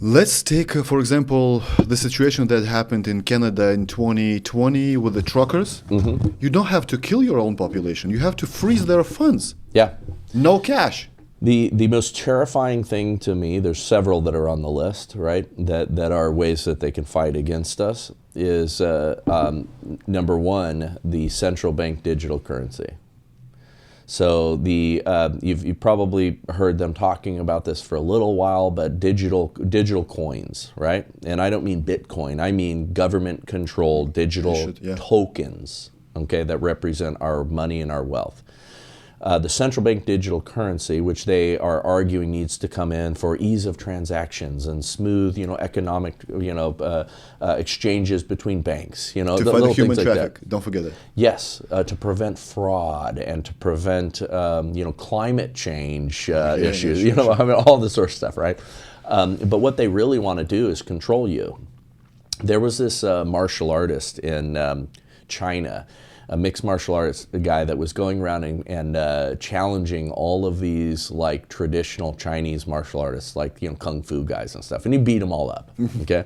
Let's take, for example, the situation that happened in Canada in 2020 with the truckers. You don't have to kill your own population. You have to freeze their funds. Yeah. No cash. The most terrifying thing to me, there's several that are on the list, right, that are ways that they can fight against us, is number one, the central bank digital currency. So you've probably heard them talking about this for a little while, but digital coins, right? And I don't mean Bitcoin, I mean government-controlled digital tokens, okay, that represent our money and our wealth. The central bank digital currency, which they are arguing needs to come in for ease of transactions and smooth, economic, exchanges between banks, to fight the human traffic. That. Don't forget it. Yes, to prevent fraud and to prevent, climate change issues. All this sort of stuff, right? But what they really want to do is control you. There was this martial artist in China, a mixed martial arts guy that was going around and challenging all of these like traditional Chinese martial artists, like kung fu guys and stuff, and he beat them all up. Okay,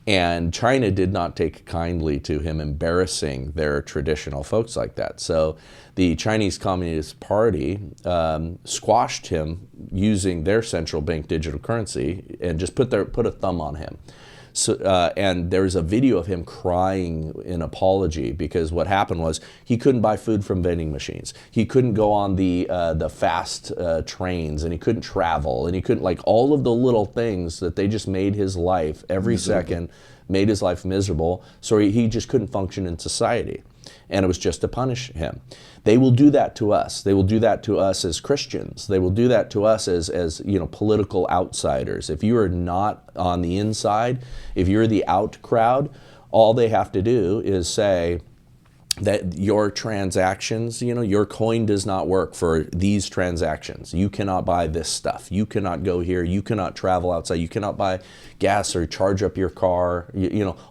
and China did not take kindly to him embarrassing their traditional folks like that. So the Chinese Communist Party squashed him using their central bank digital currency and just put a thumb on him. So, and there's a video of him crying in apology because what happened was he couldn't buy food from vending machines. He couldn't go on the fast trains, and he couldn't travel, and he couldn't, like, all of the little things that they just made his life every second, made his life miserable. So he just couldn't function in society. And it was just to punish him. They will do that to us. They will do that to us as Christians. They will do that to us as political outsiders. If you are not on the inside, if you're the out crowd, all they have to do is say that your transactions, your coin does not work for these transactions. You cannot buy this stuff. You cannot go here. You cannot travel outside. You cannot buy gas or charge up your car.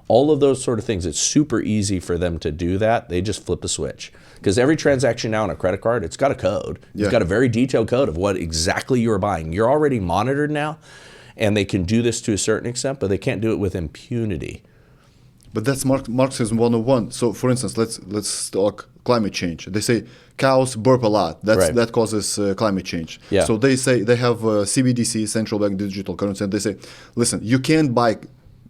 All of those sort of things. It's super easy for them to do that. They just flip a switch. Because every transaction now on a credit card, it's got a code. It's got a very detailed code of what exactly you are buying. You're already monitored now, and they can do this to a certain extent, but they can't do it with impunity. But that's Marxism 101. So, for instance, let's talk climate change. They say cows burp a lot. That causes climate change. Yeah. So they say they have CBDC, central bank digital currency, and they say, listen, you can't buy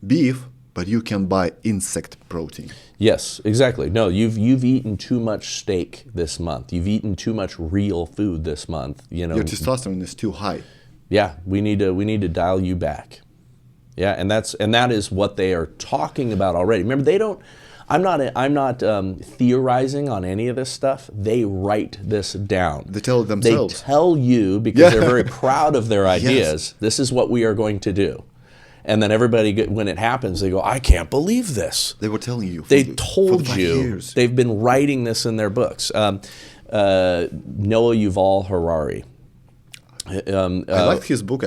beef, but you can buy insect protein. Yes, exactly. No, you've eaten too much steak this month. You've eaten too much real food this month. Your testosterone is too high. Yeah, we need to dial you back. Yeah, and that is what they are talking about already. Remember, I'm not theorizing on any of this stuff. They write this down. They tell it themselves. They tell you, because they're very proud of their ideas, this is what we are going to do. And then everybody, when it happens, they go, I can't believe this. They were telling you. They told you. Years. They've been writing this in their books. Noah Yuval Harari. I liked his book,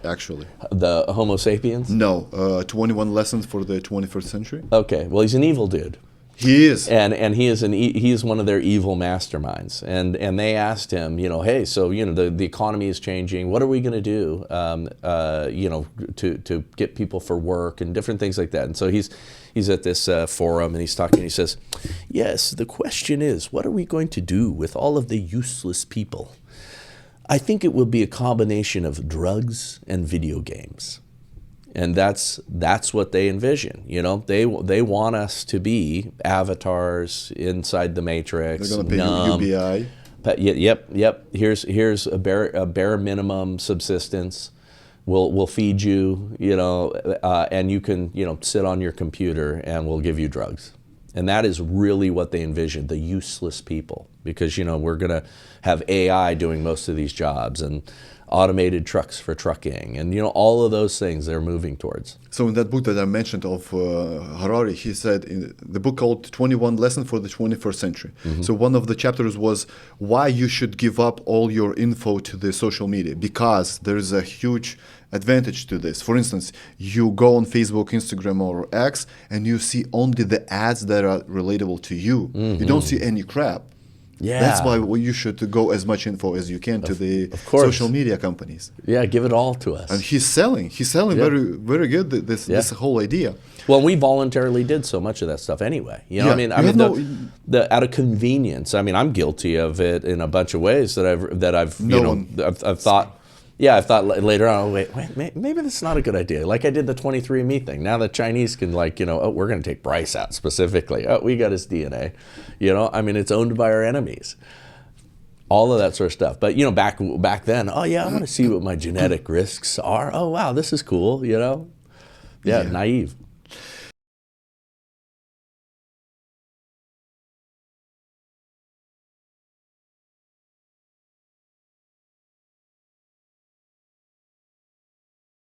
actually. The Homo Sapiens? No, 21 Lessons for the 21st Century. Okay, well, he's an evil dude. He is. And he is one of their evil masterminds. And they asked him, hey, so, the economy is changing. What are we going to do, to get people for work and different things like that? And so he's at this forum, and he's talking, and he says, yes, the question is, what are we going to do with all of the useless people? I think it will be a combination of drugs and video games. And that's what they envision. They want us to be avatars inside the Matrix. They're going to pay you UBI. But yep. Here's a bare minimum subsistence. We'll feed you, and you can sit on your computer, and we'll give you drugs. And that is really what they envision, the useless people. Because, we're going to have AI doing most of these jobs, and automated trucks for trucking, and all of those things they're moving towards. So in that book that I mentioned of Harari, he said in the book called 21 Lessons for the 21st Century. Mm-hmm. So one of the chapters was why you should give up all your info to the social media, because there is a huge advantage to this. For instance, you go on Facebook, Instagram, or X, and you see only the ads that are relatable to you. Mm-hmm. You don't see any crap. Yeah. That's why you should go as much info as you can to the course. social media companies. Yeah, give it all to us. And he's selling Yeah. very good this whole idea. Well, we voluntarily did so much of that stuff anyway. You know, Yeah. I mean, out of convenience. I mean, I'm guilty of it in a bunch of ways that I've thought. Yeah, I thought later on, wait, maybe this is not a good idea. Like I did the 23andMe thing. Now the Chinese can oh, we're going to take Bryce out specifically. Oh, we got his DNA. You know, I mean, it's owned by our enemies. All of that sort of stuff. But, back then, oh yeah, I want to see what my genetic risks are. Oh, wow, this is cool, Yeah, naive.